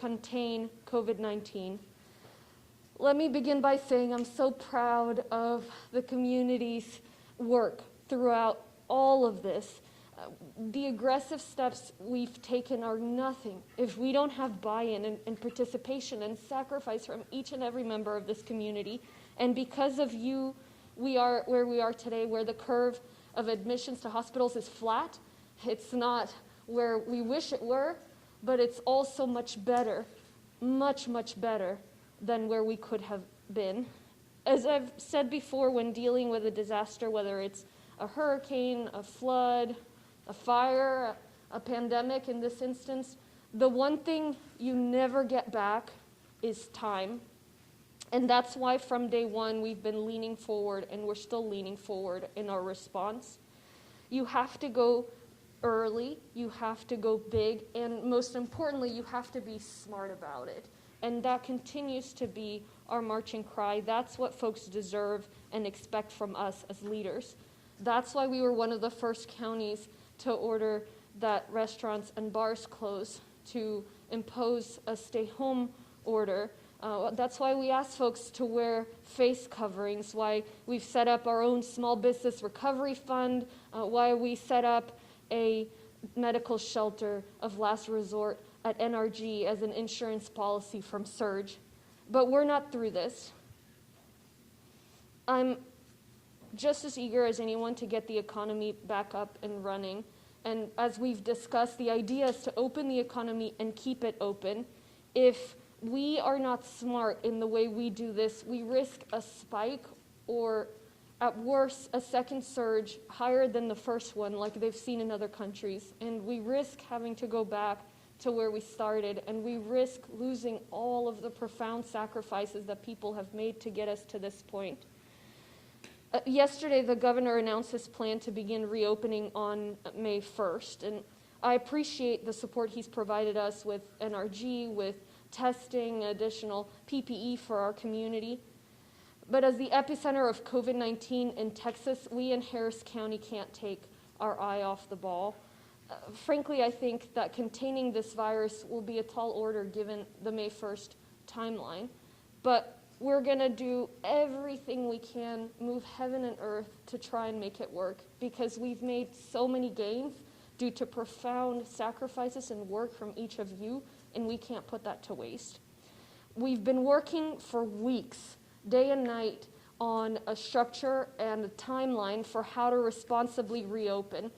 contain COVID-19. Let me begin by saying I'm so proud of the community's work throughout all of this. The aggressive steps we've taken are nothing if we don't have buy-in and participation and sacrifice from each and every member of this community. And because of you, we are where we are today, where the curve of admissions to hospitals is flat. It's not where we wish it were, but it's also much better, much better than where we could have been. As I've said before, when dealing with a disaster, whether it's a hurricane, a flood, a fire, a pandemic in this instance, the one thing you never get back is time. And that's why from day one we've been leaning forward, and we're still leaning forward in our response. You have to go early, you have to go big, and most importantly, you have to be smart about it. And that continues to be our marching cry. That's what folks deserve and expect from us as leaders. That's why we were one of the first counties to order that restaurants and bars close, to impose a stay-home order. That's why we asked folks to wear face coverings, why we've set up our own small business recovery fund, why we set up a medical shelter of last resort at NRG as an insurance policy from surge. But we're not through this. I'm just as eager as anyone to get the economy back up and running. And as we've discussed, the idea is to open the economy and keep it open. If we are not smart in the way we do this, we risk a spike or, at worst, a second surge higher than the first one, like they've seen in other countries. And we risk having to go back to where we started, and we risk losing all of the profound sacrifices that people have made to get us to this point. Yesterday, the governor announced his plan to begin reopening on May 1st, and I appreciate the support he's provided us with NRG, with testing, additional PPE for our community. But as the epicenter of COVID-19 in Texas, we in Harris County can't take our eye off the ball. Frankly, I think that containing this virus will be a tall order given the May 1st timeline. But we're going to do everything we can, move heaven and earth to try and make it work, because we've made so many gains due to profound sacrifices and work from each of you, and we can't put that to waste. We've been working for weeks, day and night, on a structure and a timeline for how to responsibly reopen.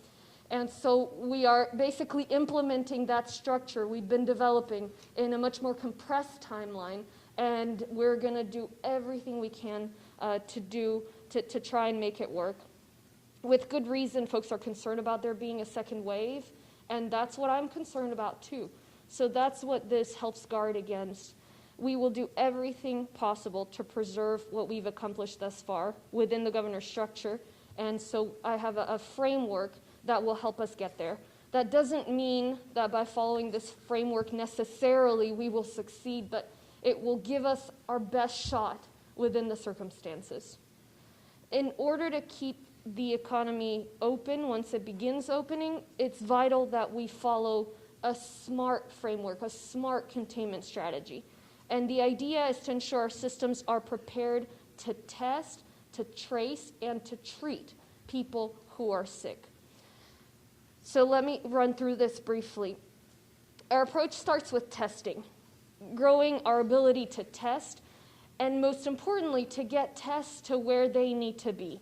And so we are basically implementing that structure we've been developing in a much more compressed timeline, and we're going to do everything we can to try and make it work. With good reason, folks are concerned about there being a second wave, and that's what I'm concerned about too. So that's what this helps guard against. We will do everything possible to preserve what we've accomplished thus far within the governor's structure, and so I have a framework that will help us get there. That doesn't mean that by following this framework necessarily we will succeed, but it will give us our best shot within the circumstances. In order to keep the economy open once it begins opening, it's vital that we follow a smart framework, a smart containment strategy. And the idea is to ensure our systems are prepared to test, to trace, and to treat people who are sick. So let me run through this briefly. Our approach starts with testing, growing our ability to test, and most importantly, to get tests to where they need to be.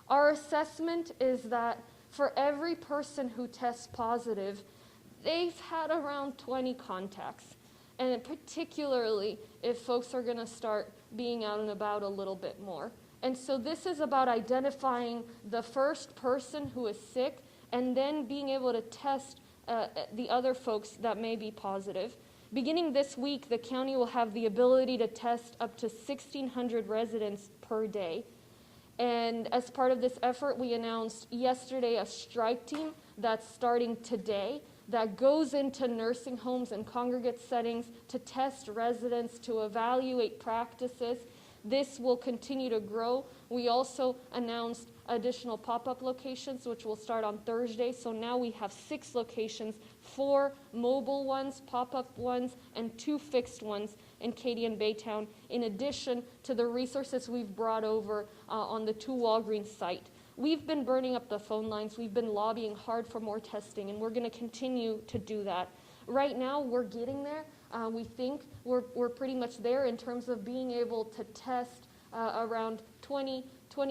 Our assessment is that for every person who tests positive, they've had around 20 contacts, and particularly if folks are going to start being out and about a little bit more. And so this is about identifying the first person who is sick and then being able to test the other folks that may be positive. Beginning this week, the county will have the ability to test up to 1,600 residents per day. And as part of this effort, we announced yesterday a strike team that's starting today that goes into nursing homes and congregate settings to test residents, to evaluate practices. This will continue to grow. We also announced additional pop-up locations, which will start on Thursday. So now we have 6 locations, 4 mobile ones, pop-up ones, and 2 fixed ones in Katy and Baytown, in addition to the resources we've brought over on the 2 Walgreens site. We've been burning up the phone lines. We've been lobbying hard for more testing, and we're going to continue to do that. Right now, we're getting there. We think we're pretty much there in terms of being able to test around 20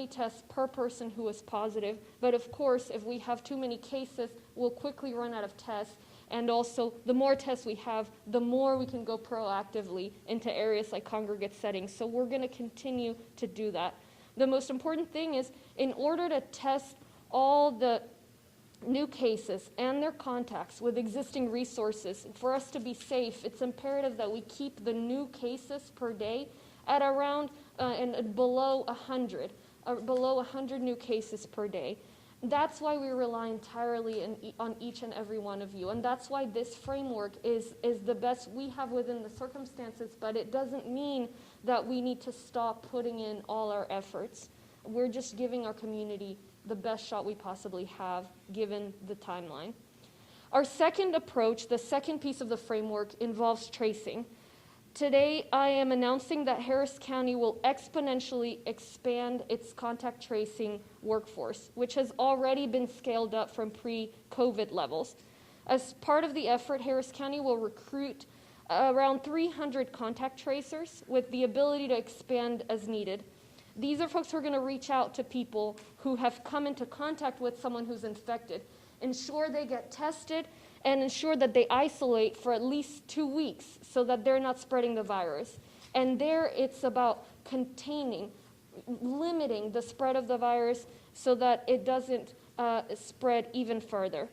tests per person who is positive. But of course, if we have too many cases, we'll quickly run out of tests. And also, the more tests we have, the more we can go proactively into areas like congregate settings. So we're going to continue to do that. The most important thing is, in order to test all the new cases and their contacts with existing resources, for us to be safe, it's imperative that we keep the new cases per day at around and below 100, below 100 new cases per day. That's why we rely entirely on each and every one of you, and that's why this framework is the best we have within the circumstances, but it doesn't mean that we need to stop putting in all our efforts. We're just giving our community the best shot we possibly have, given the timeline. Our second approach, the second piece of the framework, involves tracing. Today, I am announcing that Harris County will exponentially expand its contact tracing workforce, which has already been scaled up from pre-COVID levels. As part of the effort, Harris County will recruit around 300 contact tracers with the ability to expand as needed. These are folks who are going to reach out to people who have come into contact with someone who's infected, ensure they get tested, and ensure that they isolate for at least 2 weeks so that they're not spreading the virus. And there it's about containing, limiting the spread of the virus so that it doesn't spread even further.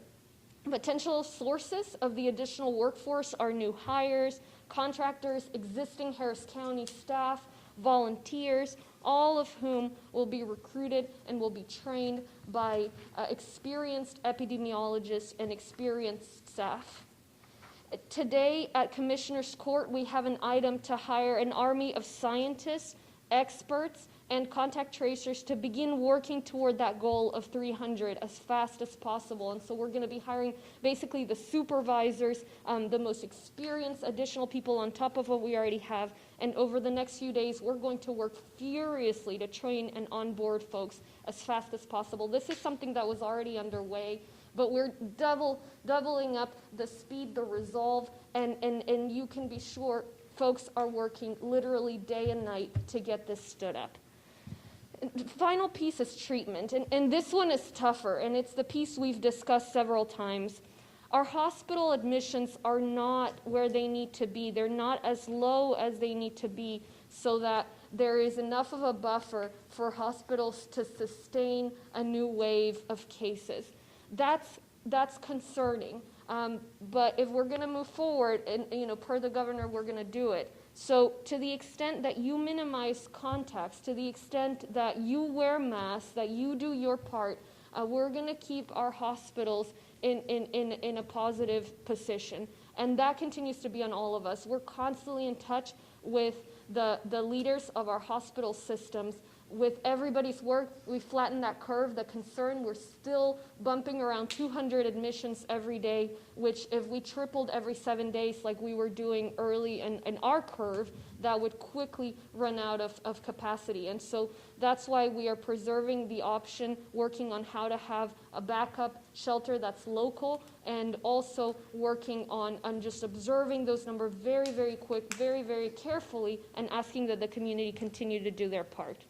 Potential sources of the additional workforce are new hires, contractors, existing Harris County staff, volunteers, all of whom will be recruited and will be trained by experienced epidemiologists and experienced staff. Today at Commissioner's Court, we have an item to hire an army of scientists, experts, and contact tracers to begin working toward that goal of 300 as fast as possible. And so we're going to be hiring basically the supervisors, the most experienced additional people on top of what we already have. And over the next few days, we're going to work furiously to train and onboard folks as fast as possible. This is something that was already underway, but we're doubling up the speed, the resolve, and you can be sure folks are working literally day and night to get this stood up. Final piece is treatment, and this one is tougher, and it's the piece we've discussed several times. Our hospital admissions are not where they need to be. They're not as low as they need to be so that there is enough of a buffer for hospitals to sustain a new wave of cases. That's concerning, but if we're going to move forward, and per the governor, we're going to do it. So to the extent that you minimize contacts, to the extent that you wear masks, that you do your part, we're going to keep our hospitals in a positive position. And that continues to be on all of us. We're constantly in touch with the leaders of our hospital systems. With everybody's work, we flattened that curve, the concern. We're still bumping around 200 admissions every day, which if we tripled every 7 days like we were doing early in our curve, that would quickly run out of capacity. And so that's why we are preserving the option, working on how to have a backup shelter that's local, and also working on just observing those numbers very, very quick, very, very carefully, and asking that the community continue to do their part.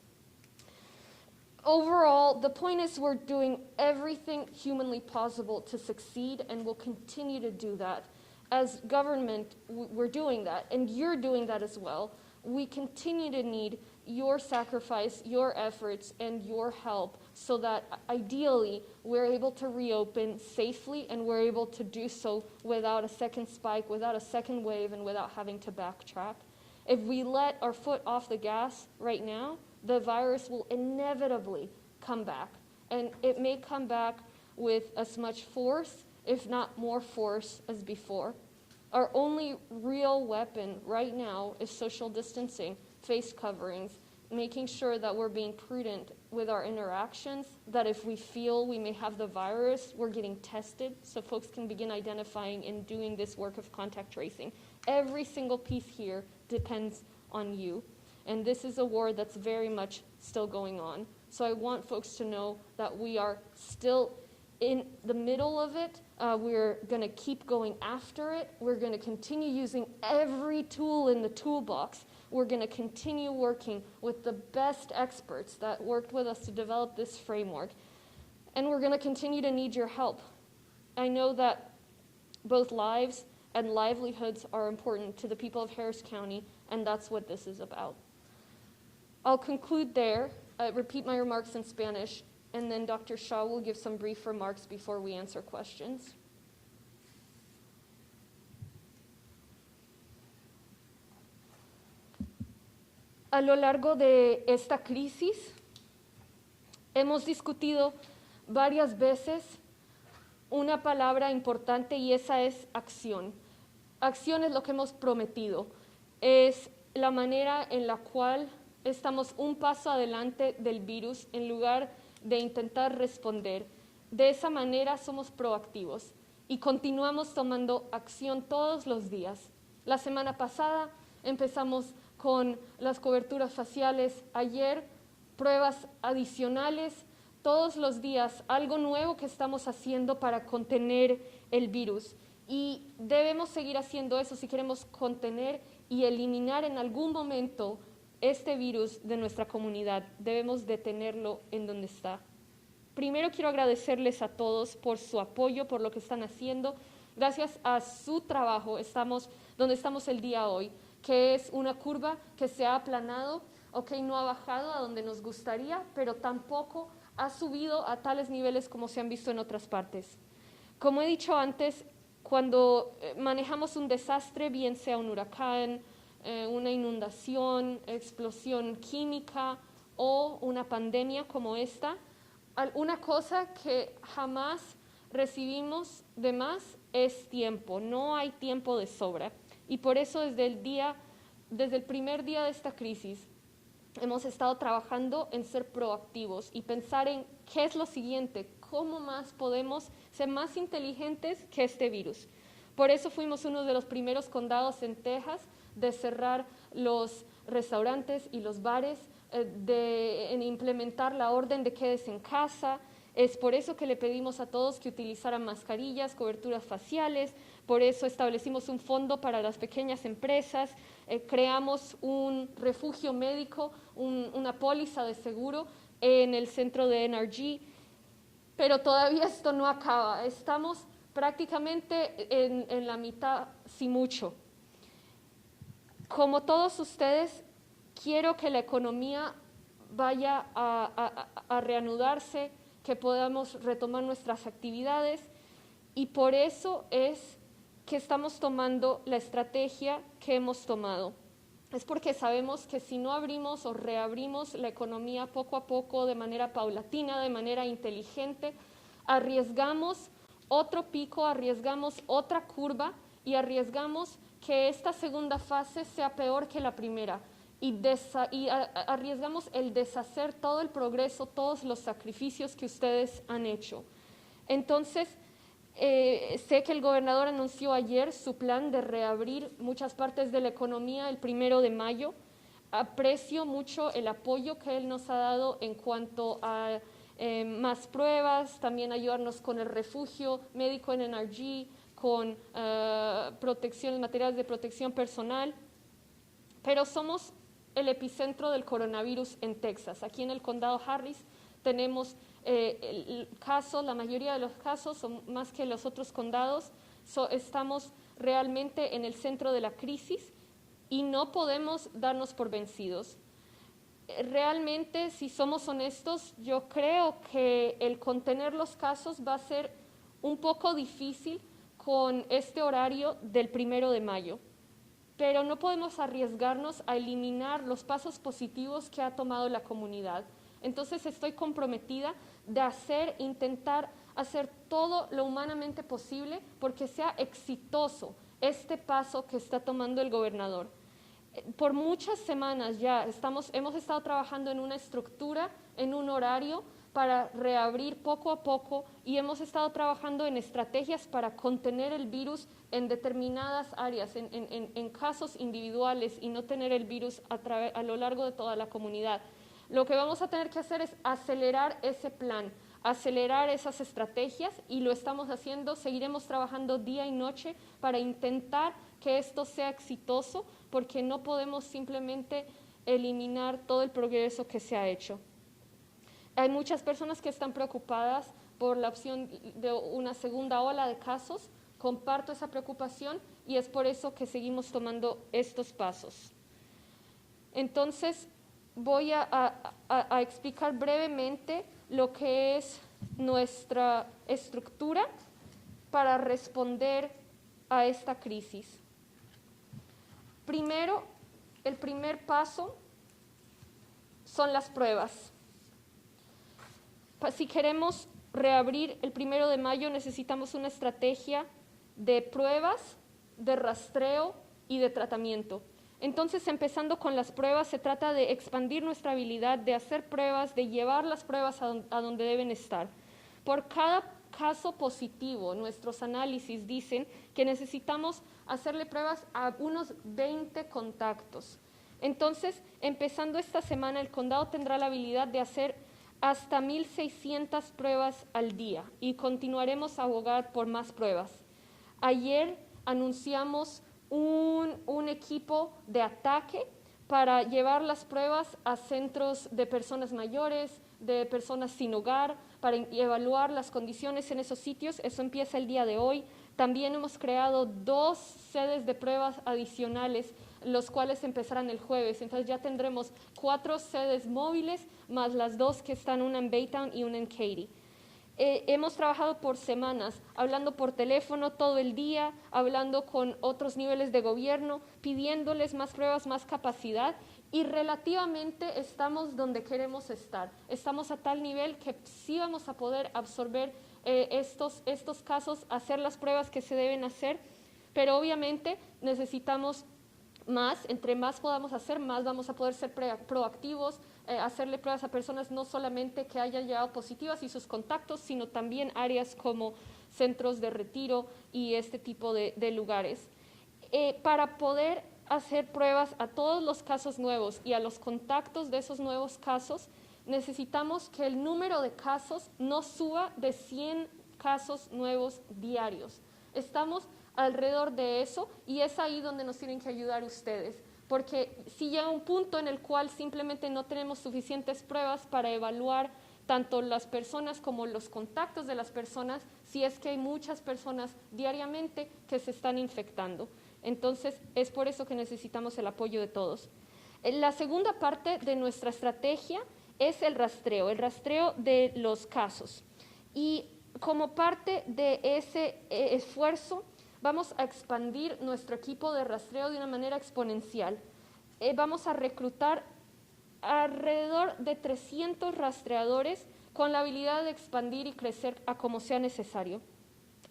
Overall, the point is we're doing everything humanly possible to succeed, and we'll continue to do that. As government, we're doing that, and you're doing that as well. We continue to need your sacrifice, your efforts, and your help so that ideally we're able to reopen safely, and we're able to do so without a second spike, without a second wave, and without having to backtrack. If we let our foot off the gas right now, the virus will inevitably come back. And it may come back with as much force, if not more force, as before. Our only real weapon right now is social distancing, face coverings, making sure that we're being prudent with our interactions, that if we feel we may have the virus, we're getting tested so folks can begin identifying and doing this work of contact tracing. Every single piece here depends on you. And this is a war that's very much still going on. So I want folks to know that we are still in the middle of it. We're going to keep going after it. We're going to continue using every tool in the toolbox. We're going to continue working with the best experts that worked with us to develop this framework. And we're going to continue to need your help. I know that both lives and livelihoods are important to the people of Harris County, and that's what this is about. I'll conclude there, repeat my remarks in Spanish, and then Dr. Shaw will give some brief remarks before we answer questions. A lo largo de esta crisis, hemos discutido varias veces una palabra importante y esa es acción. Acción es lo que hemos prometido, es la manera en la cual estamos un paso adelante del virus en lugar de intentar responder. De esa manera somos proactivos y continuamos tomando acción todos los días. La semana pasada empezamos con las coberturas faciales, ayer pruebas adicionales, todos los días algo nuevo que estamos haciendo para contener el virus. Y debemos seguir haciendo eso si queremos contener y eliminar en algún momento este virus de nuestra comunidad. Debemos detenerlo en donde está. Primero quiero agradecerles a todos por su apoyo, por lo que están haciendo. Gracias a su trabajo estamos donde estamos el día hoy, que es una curva que se ha aplanado, no ha bajado a donde nos gustaría, pero tampoco ha subido a tales niveles como se han visto en otras partes. Como he dicho antes, cuando manejamos un desastre, bien sea un huracán, una inundación, explosión química o una pandemia como esta, una cosa que jamás recibimos de más es tiempo. No hay tiempo de sobra. Y por eso desde el primer día de esta crisis hemos estado trabajando en ser proactivos y pensar en qué es lo siguiente, cómo más podemos ser más inteligentes que este virus. Por eso fuimos uno de los primeros condados en Texas de cerrar los restaurantes y los bares, en implementar la orden de quédese en casa. Es por eso que le pedimos a todos que utilizaran mascarillas, coberturas faciales, por eso establecimos un fondo para las pequeñas empresas, creamos un refugio médico, una póliza de seguro en el centro de NRG, pero todavía esto no acaba, estamos prácticamente en la mitad, si mucho. Como todos ustedes, quiero que la economía vaya a reanudarse, que podamos retomar nuestras actividades y por eso es que estamos tomando la estrategia que hemos tomado. Es porque sabemos que si no abrimos o reabrimos la economía poco a poco, de manera paulatina, de manera inteligente, arriesgamos otro pico, arriesgamos otra curva y arriesgamos que esta segunda fase sea peor que la primera. Y arriesgamos el deshacer todo el progreso, todos los sacrificios que ustedes han hecho. Entonces, sé que el gobernador anunció ayer su plan de reabrir muchas partes de la economía el 1 de mayo. Aprecio mucho el apoyo que él nos ha dado en cuanto a más pruebas, también ayudarnos con el refugio médico en NRG, con materiales de protección personal. Pero somos el epicentro del coronavirus en Texas. Aquí en el condado Harris tenemos la mayoría de los casos son más que los otros condados. Estamos realmente en el centro de la crisis y no podemos darnos por vencidos. Realmente, si somos honestos, yo creo que el contener los casos va a ser un poco difícil con este horario del 1 de mayo. Pero no podemos arriesgarnos a eliminar los pasos positivos que ha tomado la comunidad. Entonces estoy comprometida de intentar hacer todo lo humanamente posible porque sea exitoso este paso que está tomando el gobernador. Por muchas semanas ya hemos estado trabajando en una estructura, en un horario para reabrir poco a poco y hemos estado trabajando en estrategias para contener el virus en determinadas áreas, en casos individuales y no tener el virus a lo largo de toda la comunidad. Lo que vamos a tener que hacer es acelerar ese plan, acelerar esas estrategias y lo estamos haciendo, seguiremos trabajando día y noche para intentar que esto sea exitoso porque no podemos simplemente eliminar todo el progreso que se ha hecho. Hay muchas personas que están preocupadas por la opción de una segunda ola de casos, comparto esa preocupación y es por eso que seguimos tomando estos pasos. Entonces, voy a explicar brevemente lo que es nuestra estructura para responder a esta crisis. Primero, el primer paso son las pruebas. Si queremos reabrir el 1 de mayo, necesitamos una estrategia de pruebas, de rastreo y de tratamiento. Entonces, empezando con las pruebas, se trata de expandir nuestra habilidad de hacer pruebas, de llevar las pruebas a donde deben estar. Por cada caso positivo, nuestros análisis dicen que necesitamos hacerle pruebas a unos 20 contactos. Entonces, empezando esta semana, el condado tendrá la habilidad de hacer hasta 1,600 pruebas al día y continuaremos a abogar por más pruebas. Ayer anunciamos un equipo de ataque para llevar las pruebas a centros de personas mayores, de personas sin hogar, para evaluar las condiciones en esos sitios. Eso empieza el día de hoy. También hemos creado 2 sedes de pruebas adicionales, los cuales empezarán el jueves. Entonces ya tendremos 4 sedes móviles, más las 2 que están, una en Baytown y una en Katy. Hemos trabajado por semanas, hablando por teléfono todo el día, hablando con otros niveles de gobierno, pidiéndoles más pruebas, más capacidad, y relativamente estamos donde queremos estar. Estamos a tal nivel que sí vamos a poder absorber estos casos, hacer las pruebas que se deben hacer, pero obviamente necesitamos más. Entre más podamos hacer, más vamos a poder ser proactivos, hacerle pruebas a personas no solamente que hayan llegado positivas y sus contactos, sino también áreas como centros de retiro y este tipo de lugares. Para poder hacer pruebas a todos los casos nuevos y a los contactos de esos nuevos casos, necesitamos que el número de casos no suba de 100 casos nuevos diarios. Estamos alrededor de eso y es ahí donde nos tienen que ayudar ustedes, porque si llega un punto en el cual simplemente no tenemos suficientes pruebas para evaluar tanto las personas como los contactos de las personas, si es que hay muchas personas diariamente que se están infectando. Entonces, es por eso que necesitamos el apoyo de todos. La segunda parte de nuestra estrategia es el rastreo de los casos. Y como parte de ese esfuerzo, vamos a expandir nuestro equipo de rastreo de una manera exponencial. Vamos a reclutar alrededor de 300 rastreadores con la habilidad de expandir y crecer a como sea necesario.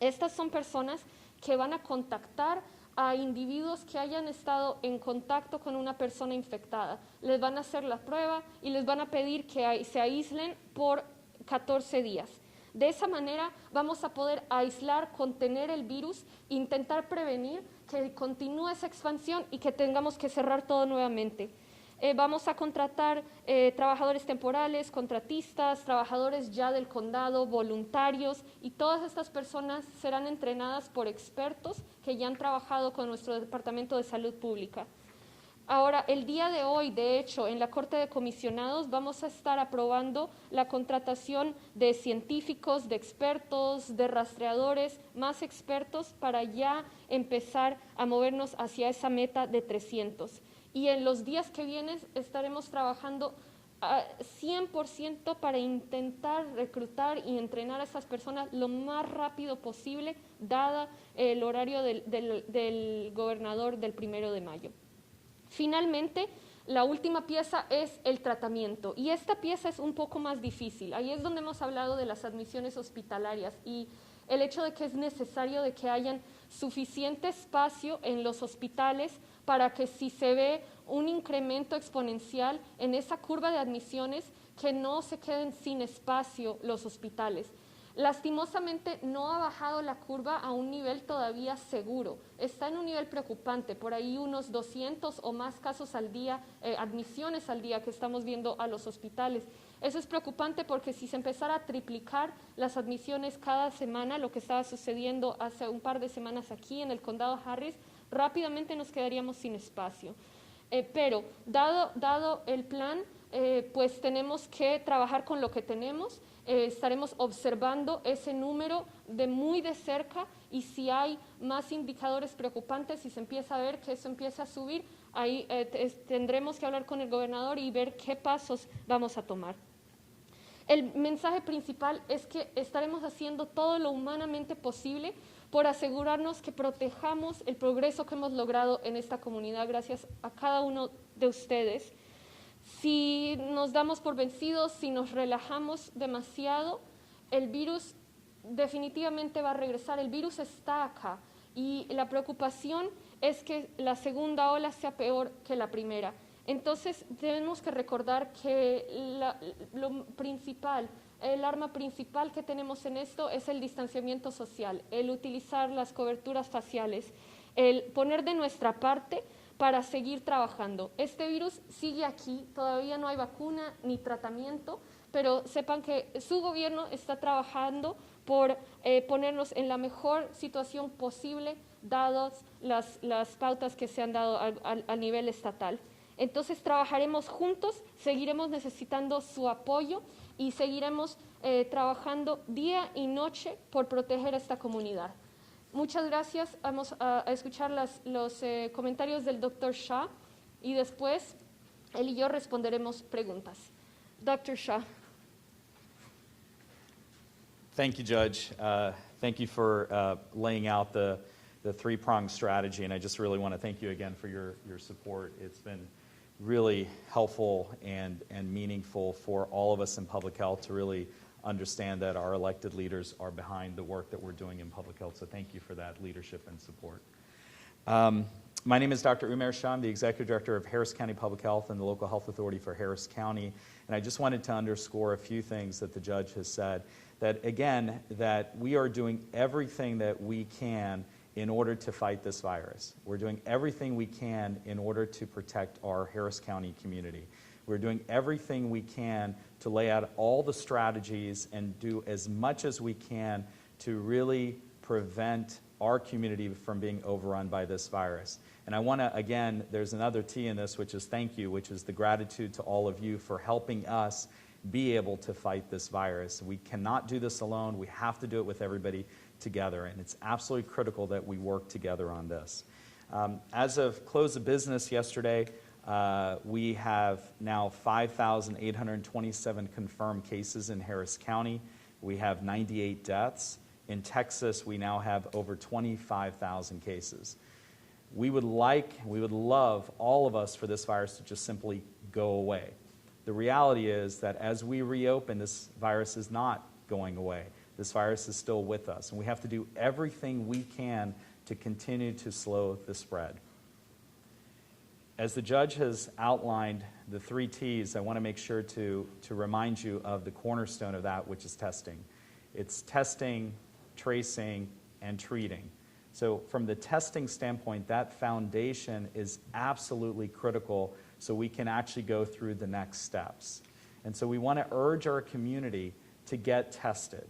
Estas son personas que van a contactar a individuos que hayan estado en contacto con una persona infectada. Les van a hacer la prueba y les van a pedir que se aíslen por 14 días. De esa manera vamos a poder aislar, contener el virus, intentar prevenir que continúe esa expansión y que tengamos que cerrar todo nuevamente. Vamos a contratar trabajadores temporales, contratistas, trabajadores ya del condado, voluntarios, y todas estas personas serán entrenadas por expertos que ya han trabajado con nuestro Departamento de Salud Pública. Ahora, el día de hoy, de hecho, en la Corte de Comisionados vamos a estar aprobando la contratación de científicos, de expertos, de rastreadores, más expertos para ya empezar a movernos hacia esa meta de 300. Y en los días que vienen estaremos trabajando 100% para intentar reclutar y entrenar a esas personas lo más rápido posible, dada el horario del gobernador del 1 de mayo. Finalmente, la última pieza es el tratamiento, y esta pieza es un poco más difícil. Ahí es donde hemos hablado de las admisiones hospitalarias y el hecho de que es necesario de que hayan suficiente espacio en los hospitales para que si se ve un incremento exponencial en esa curva de admisiones, que no se queden sin espacio los hospitales. Lastimosamente no ha bajado la curva a un nivel todavía seguro, está en un nivel preocupante, por ahí unos 200 o más casos al día, admisiones al día que estamos viendo a los hospitales. Eso es preocupante porque si se empezara a triplicar las admisiones cada semana, lo que estaba sucediendo hace un par de semanas aquí en el condado Harris, rápidamente nos quedaríamos sin espacio. Pero dado el plan, pues tenemos que trabajar con lo que tenemos. Estaremos observando ese número muy de cerca y si hay más indicadores preocupantes y se empieza a ver que eso empieza a subir, ahí tendremos que hablar con el gobernador y ver qué pasos vamos a tomar. El mensaje principal es que estaremos haciendo todo lo humanamente posible por asegurarnos que protejamos el progreso que hemos logrado en esta comunidad gracias a cada uno de ustedes. Si nos damos por vencidos, si nos relajamos demasiado, el virus definitivamente va a regresar. El virus está acá y la preocupación es que la segunda ola sea peor que la primera. Entonces tenemos que recordar que lo principal, el arma principal que tenemos en esto es el distanciamiento social, el utilizar las coberturas faciales, el poner de nuestra parte para seguir trabajando. Este virus sigue aquí, todavía no hay vacuna ni tratamiento, pero sepan que su gobierno está trabajando por ponernos en la mejor situación posible, dadas las pautas que se han dado a nivel estatal. Entonces trabajaremos juntos, seguiremos necesitando su apoyo y seguiremos trabajando día y noche por proteger a esta comunidad. Muchas gracias. Vamos a escuchar los comentarios del Dr. Shah y después él y yo responderemos preguntas. Dr. Shah. Thank you, Judge. Thank you for laying out the three-pronged strategy, and I just really want to thank you again for your support. It's been really helpful and meaningful for all of us in public health to really understand that our elected leaders are behind the work that we're doing in public health. So thank you for that leadership and support. My name is Dr. Umair Shah. I'm the Executive Director of Harris County Public Health and the Local Health Authority for Harris County. And I just wanted to underscore a few things that the judge has said. That, again, that we are doing everything that we can in order to fight this virus. We're doing everything we can in order to protect our Harris County community. We're doing everything we can to lay out all the strategies and do as much as we can to really prevent our community from being overrun by this virus. And I want to, again, there's another T in this, which is thank you, which is the gratitude to all of you for helping us be able to fight this virus. We cannot do this alone. We have to do it with everybody together, and it's absolutely critical that we work together on this. As of close of business yesterday, we have now 5,827 confirmed cases in Harris County. We have 98 deaths. In Texas, we now have over 25,000 cases. We would love all of us for this virus to just simply go away. The reality is that as we reopen, this virus is not going away. This virus is still with us, and we have to do everything we can to continue to slow the spread. As the judge has outlined the 3 T's, I want to make sure to remind you of the cornerstone of that, which is testing. It's testing, tracing, and treating. So from the testing standpoint, that foundation is absolutely critical so we can actually go through the next steps. And so we want to urge our community to get tested.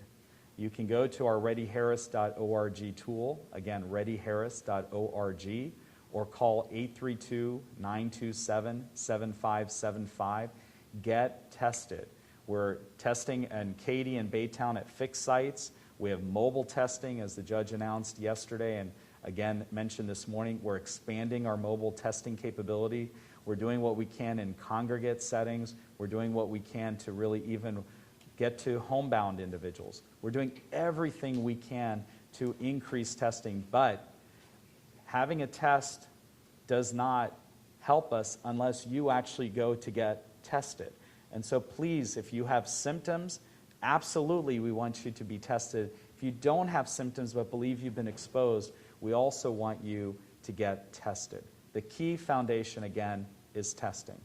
You can go to our readyharris.org tool, again, readyharris.org, or call 832-927-7575. Get tested. We're testing in Katy and Baytown at fixed sites. We have mobile testing, as the judge announced yesterday and again mentioned this morning. We're expanding our mobile testing capability. We're doing what we can in congregate settings. We're doing what we can to really even get to homebound individuals. We're doing everything we can to increase testing, but having a test does not help us unless you actually go to get tested. And so please, if you have symptoms, absolutely we want you to be tested. If you don't have symptoms but believe you've been exposed, we also want you to get tested. The key foundation, again, is testing.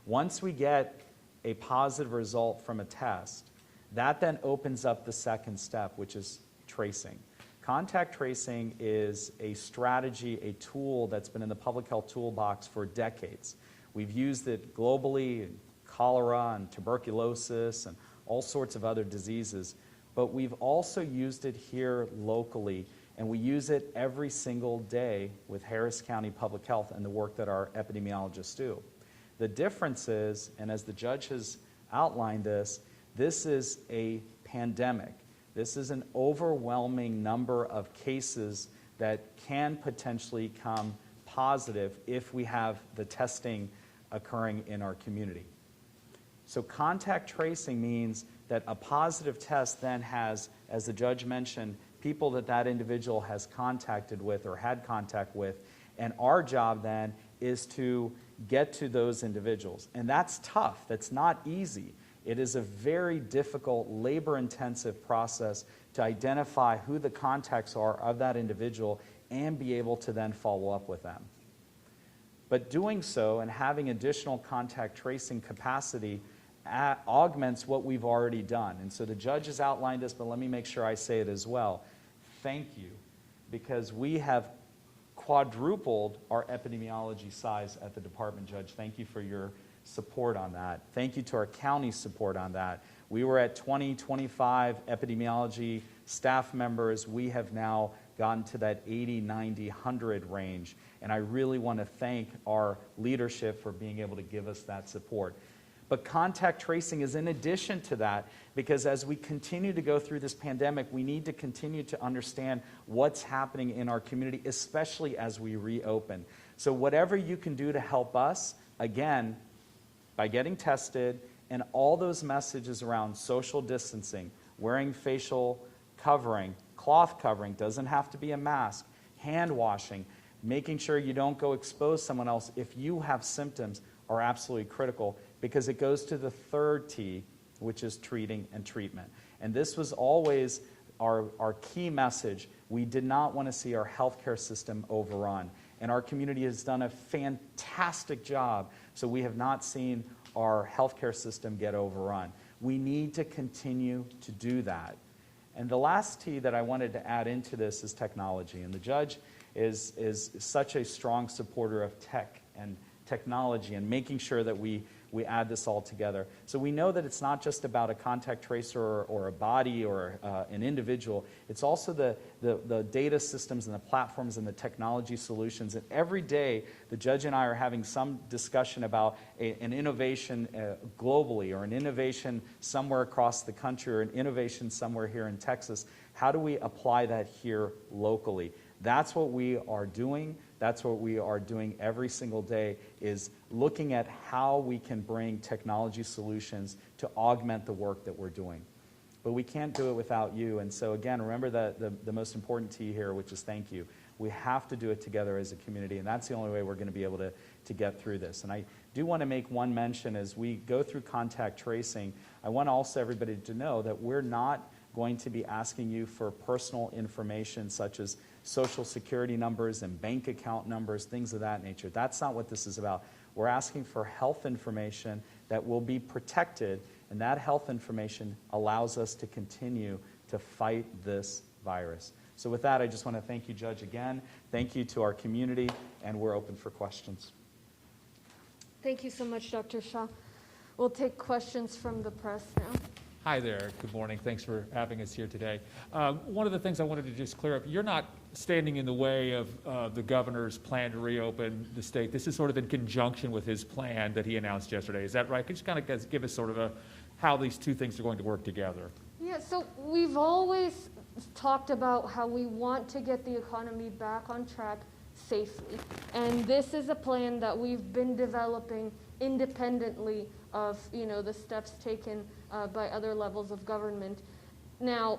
Once we get a positive result from a test, that then opens up the second step, which is tracing. Contact tracing is a strategy, a tool that's been in the public health toolbox for decades. We've used it globally in cholera and tuberculosis and all sorts of other diseases, but we've also used it here locally, and we use it every single day with Harris County Public Health and the work that our epidemiologists do. The difference is, and as the judge has outlined this is a pandemic. This is an overwhelming number of cases that can potentially come positive if we have the testing occurring in our community. So contact tracing means that a positive test then has, as the judge mentioned, people that individual has contacted with or had contact with, and our job then is to get to those individuals. And that's tough. That's not easy. It is a very difficult, labor-intensive process to identify who the contacts are of that individual and be able to then follow up with them. But doing so and having additional contact tracing capacity augments what we've already done. And so the judge has outlined this, but let me make sure I say it as well. Thank you, because we have quadrupled our epidemiology size at the department, Judge. Thank you for your support on that. Thank you to our county support on that. We were at 20, 25 epidemiology staff members. We have now gotten to that 80, 90, 100 range. And I really want to thank our leadership for being able to give us that support. But contact tracing is in addition to that, because as we continue to go through this pandemic, we need to continue to understand what's happening in our community, especially as we reopen. So whatever you can do to help us, again, by getting tested, and all those messages around social distancing, wearing facial covering, cloth covering, doesn't have to be a mask, hand washing, making sure you don't go expose someone else if you have symptoms are absolutely critical, because it goes to the third T, which is treating and treatment. And this was always our key message. We did not want to see our healthcare system overrun. And our community has done a fantastic job, so we have not seen our healthcare system get overrun. We need to continue to do that. And the last T that I wanted to add into this is technology. And the judge is such a strong supporter of tech and technology and making sure that we add this all together. So we know that it's not just about a contact tracer or a body or an individual. It's also the data systems and the platforms and the technology solutions. And every day, the judge and I are having some discussion about an innovation globally, or an innovation somewhere across the country, or an innovation somewhere here in Texas. How do we apply that here locally? That's what we are doing. That's what we are doing every single day, is looking at how we can bring technology solutions to augment the work that we're doing. But we can't do it without you. And so again, remember the most important T here, which is thank you. We have to do it together as a community, and that's the only way we're going to be able to get through this. And I do want to make one mention as we go through contact tracing. I want also everybody to know that we're not going to be asking you for personal information such as social security numbers and bank account numbers, things of that nature. That's not what this is about. We're asking for health information that will be protected, and that health information allows us to continue to fight this virus. So with that, I just want to thank you, Judge, again. Thank you to our community, and we're open for questions. Thank you so much, Dr. Shah. We'll take questions from the press now. Hi there. Good morning. Thanks for having us here today. One of the things I wanted to just clear up, you're not standing in the way of the governor's plan to reopen the state. This is sort of in conjunction with his plan that he announced yesterday. Is that right? Could you kind of give us sort of how these two things are going to work together? Yeah, so we've always talked about how we want to get the economy back on track safely. And this is a plan that we've been developing independently of, the steps taken by other levels of government. Now,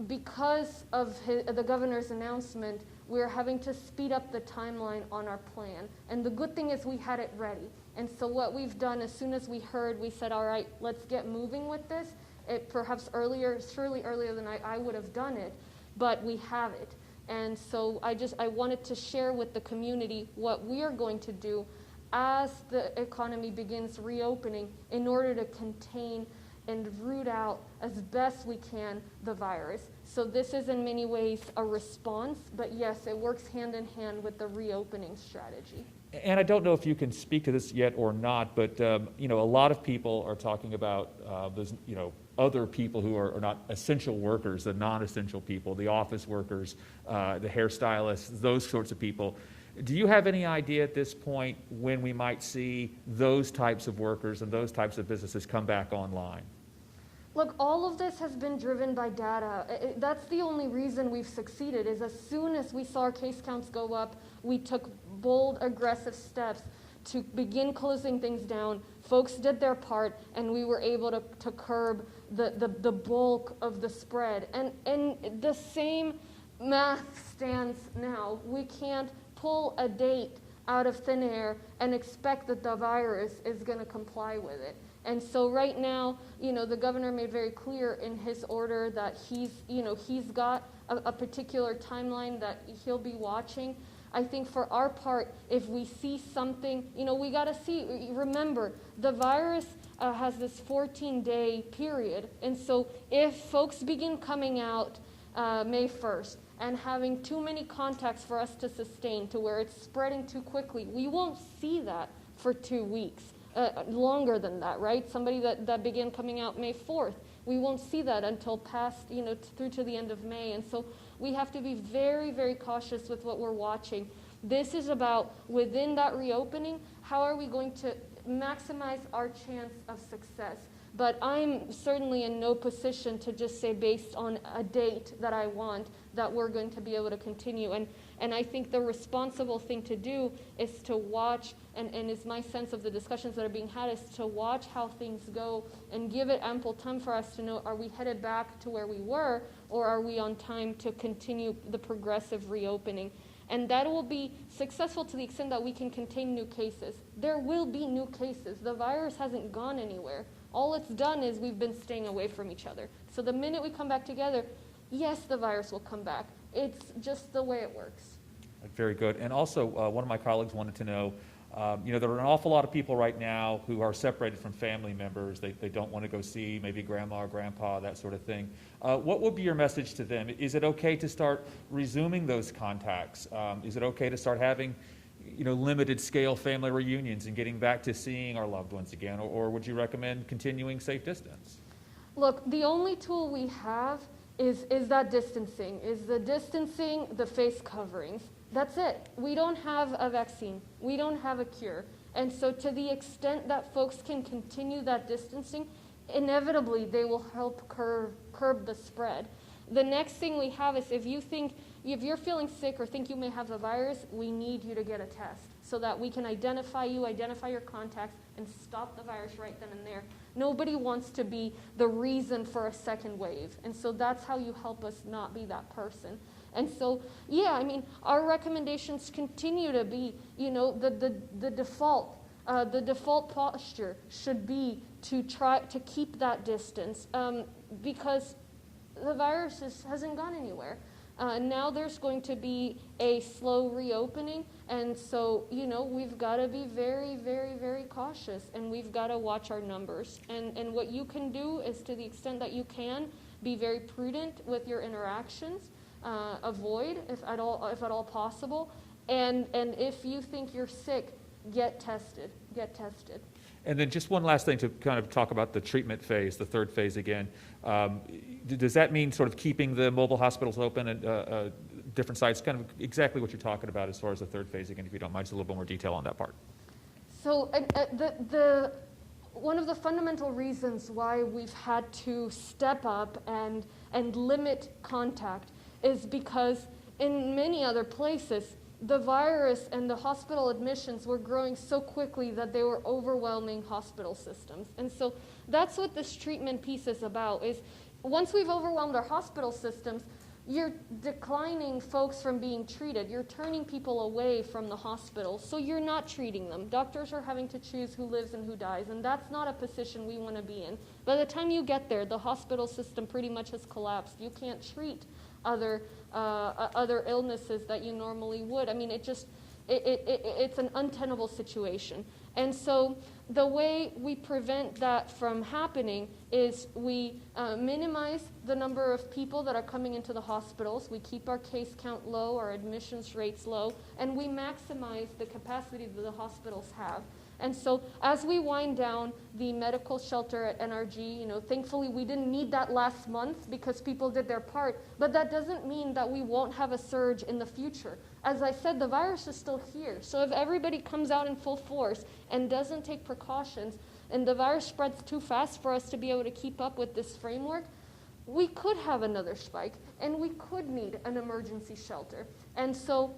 because of the governor's announcement, we're having to speed up the timeline on our plan. And the good thing is we had it ready. And so what we've done, as soon as we heard, we said, all right, let's get moving with this. It perhaps surely earlier than I would have done it, but we have it. And so I wanted to share with the community what we are going to do as the economy begins reopening in order to contain and root out as best we can the virus. So this is in many ways a response, but yes, it works hand in hand with the reopening strategy. And I don't know if you can speak to this yet or not, but a lot of people are talking about those, other people who are not essential workers, the non-essential people, the office workers, the hairstylists, those sorts of people. Do you have any idea at this point when we might see those types of workers and those types of businesses come back online? Look, all of this has been driven by data. That's the only reason we've succeeded, is as soon as we saw our case counts go up, we took bold, aggressive steps to begin closing things down. Folks did their part, and we were able to curb the bulk of the spread. And the same math stands now. We can't pull a date out of thin air and expect that the virus is going to comply with it. And so right now, the governor made very clear in his order that he's got a particular timeline that he'll be watching. I think for our part, if we see something, we got to see. Remember, the virus has this 14-day period. And so if folks begin coming out May 1st and having too many contacts for us to sustain to where it's spreading too quickly, we won't see that for 2 weeks. Longer than that, right? Somebody that began coming out May 4th, we won't see that until past, through to the end of May. And so we have to be very, very cautious with what we're watching. This is about, within that reopening, how are we going to maximize our chance of success? But I'm certainly in no position to just say, based on a date that I want, that we're going to be able to continue. And I think the responsible thing to do is to watch, and is my sense of the discussions that are being had, is to watch how things go and give it ample time for us to know, are we headed back to where we were, or are we on time to continue the progressive reopening? And that will be successful to the extent that we can contain new cases. There will be new cases. The virus hasn't gone anywhere. All it's done is we've been staying away from each other. So the minute we come back together, yes, the virus will come back. It's just the way it works. Very good. And also, one of my colleagues wanted to know, there are an awful lot of people right now who are separated from family members. They don't want to go see maybe grandma or grandpa, that sort of thing. What would be your message to them? Is it okay to start resuming those contacts? Is it okay to start having limited scale family reunions and getting back to seeing our loved ones again? Or would you recommend continuing safe distance? Look, the only tool we have is that distancing, the face coverings. That's it. We don't have a vaccine. We don't have a cure. And so to the extent that folks can continue that distancing, inevitably they will help curb the spread. The next thing we have is if you're feeling sick or think you may have the virus, we need you to get a test so that we can identify you, identify your contacts, and stop the virus right then and there. Nobody wants to be the reason for a second wave. And so that's how you help us not be that person. And so, our recommendations continue to be, the default posture should be to try to keep that distance because the virus hasn't gone anywhere. Now there's going to be a slow reopening, and so, we've got to be very, very, very cautious, and we've got to watch our numbers. And what you can do is, to the extent that you can, be very prudent with your interactions. Avoid, if at all possible, and if you think you're sick, get tested. And then just one last thing to kind of talk about the treatment phase, the third phase again. Does that mean sort of keeping the mobile hospitals open at different sites? Kind of exactly what you're talking about as far as the third phase again, if you don't mind, just a little bit more detail on that part. So one of the fundamental reasons why we've had to step up and limit contact is because in many other places, the virus and the hospital admissions were growing so quickly that they were overwhelming hospital systems. And so that's what this treatment piece is about, is once we've overwhelmed our hospital systems, you're declining folks from being treated. You're turning people away from the hospital, so you're not treating them. Doctors are having to choose who lives and who dies, and that's not a position we want to be in. By the time you get there, the hospital system pretty much has collapsed. You can't treat other illnesses that you normally would. I mean, it's an untenable situation. And so the way we prevent that from happening is we minimize the number of people that are coming into the hospitals. We keep our case count low, our admissions rates low, and we maximize the capacity that the hospitals have. And so as we wind down the medical shelter at NRG, thankfully we didn't need that last month because people did their part, but that doesn't mean that we won't have a surge in the future. As I said, the virus is still here. So if everybody comes out in full force and doesn't take precautions, and the virus spreads too fast for us to be able to keep up with this framework, we could have another spike, and we could need an emergency shelter. And so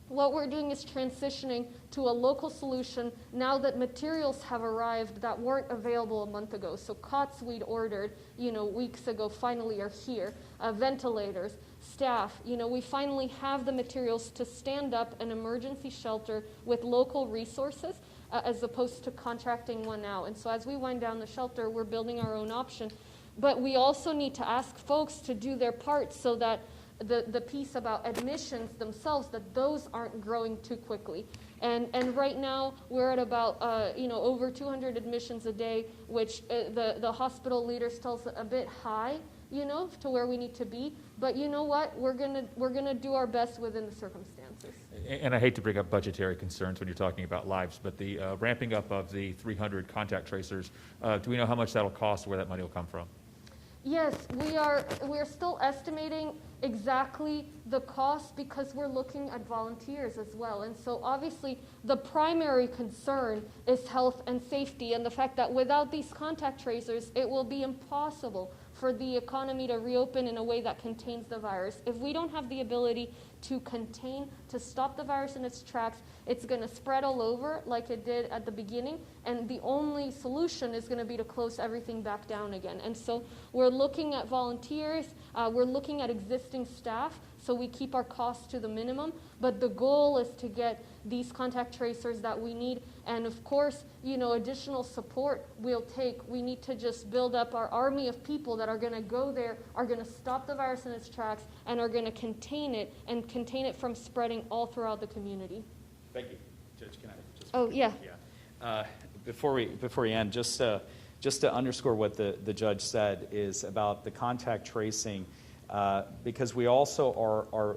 what we're doing is transitioning to a local solution now that materials have arrived that weren't available a month ago. So cots we'd ordered, weeks ago finally are here. Ventilators, staff, we finally have the materials to stand up an emergency shelter with local resources as opposed to contracting one out. And so as we wind down the shelter, we're building our own option. But we also need to ask folks to do their part so that the piece about admissions themselves, that those aren't growing too quickly. And right now we're at about over 200 admissions a day, which the hospital leaders tell us a bit high, to where we need to be. But you know what? We're gonna do our best within the circumstances. And I hate to bring up budgetary concerns when you're talking about lives, but the ramping up of the 300 contact tracers, do we know how much that'll cost or where that money will come from? Yes, we're still estimating exactly the cost because we're looking at volunteers as well. And so obviously the primary concern is health and safety, and the fact that without these contact tracers, it will be impossible for the economy to reopen in a way that contains the virus. If we don't have the ability to contain, to stop the virus in its tracks, it's going to spread all over like it did at the beginning, and the only solution is going to be to close everything back down again. And so we're looking at volunteers, we're looking at existing staff, so we keep our costs to the minimum, but the goal is to get these contact tracers that we need, and of course, additional support we'll take. We need to just build up our army of people that are going to go there, are going to stop the virus in its tracks, and are going to contain it from spreading all throughout the community. Thank you. Judge, can I just... Oh, yeah. Before we end, just to underscore what the judge said is about the contact tracing, because we also are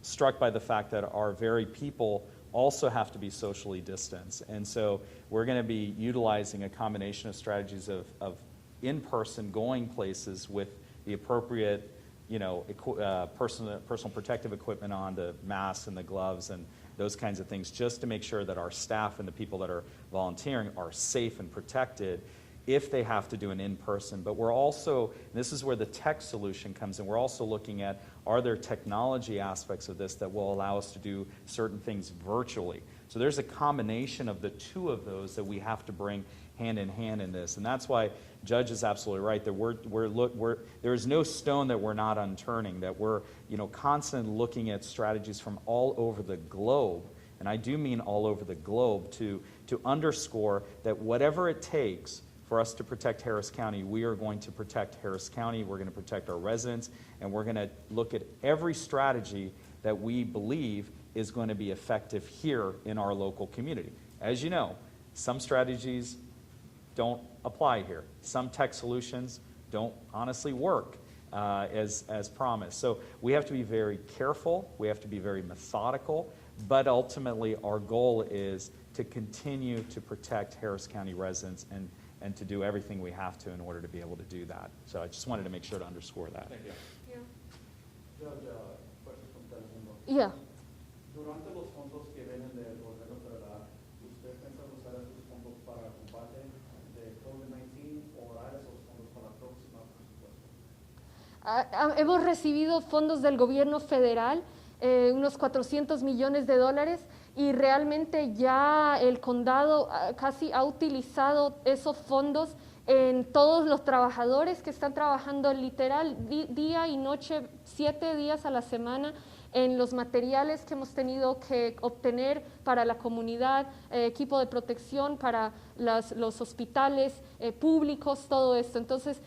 struck by the fact that our very people also have to be socially distanced. And so we're going to be utilizing a combination of strategies of in-person going places with the appropriate, personal protective equipment on, the masks and the gloves and those kinds of things, just to make sure that our staff and the people that are volunteering are safe and protected if they have to do an in-person. But we're also, and this is where the tech solution comes in, we're also looking at, are there technology aspects of this that will allow us to do certain things virtually? So there's a combination of the two of those that we have to bring hand in hand in this. And that's why Judge is absolutely right, that there is no stone that we're not unturning, that we're constantly looking at strategies from all over the globe, and I do mean all over the globe, to underscore that whatever it takes for us to protect Harris County, we are going to protect Harris County, we're going to protect our residents, and we're going to look at every strategy that we believe is going to be effective here in our local community. As you know, some strategies don't apply here. Some tech solutions don't honestly work as promised. So we have to be very careful, we have to be very methodical, but ultimately our goal is to continue to protect Harris County residents and to do everything we have to in order to be able to do that. So I just wanted to make sure to underscore that. Thank you. Yeah. Judge, question from Telemundo. Yeah. Durante los fondos que vienen del gobierno federal, ¿usted piensa usar esos fondos para combate de COVID-19 o dar esos fondos para la próxima presupuesto? Hemos recibido fondos del gobierno federal, unos 400 millones de dólares, y realmente ya el condado casi ha utilizado esos fondos en todos los trabajadores que están trabajando literal día y noche, 7 días a la semana, en los materiales que hemos tenido que obtener para la comunidad, equipo de protección para los hospitales públicos, todo esto. Entonces,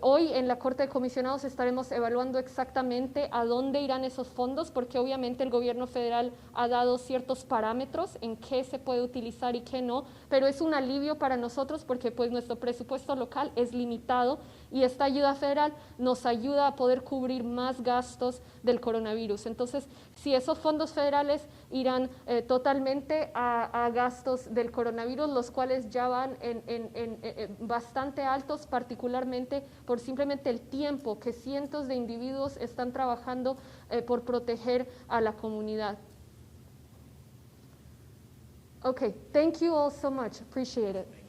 hoy en la Corte de Comisionados estaremos evaluando exactamente a dónde irán esos fondos, porque obviamente el gobierno federal ha dado ciertos parámetros en qué se puede utilizar y qué no, pero es un alivio para nosotros porque pues nuestro presupuesto local es limitado y esta ayuda federal nos ayuda a poder cubrir más gastos del coronavirus. Entonces, si esos fondos federales irán totalmente a gastos del coronavirus, los cuales ya van en bastante altos, particularmente por simplemente el tiempo que cientos de individuos están trabajando por proteger a la comunidad. Okay, thank you all so much. Appreciate it.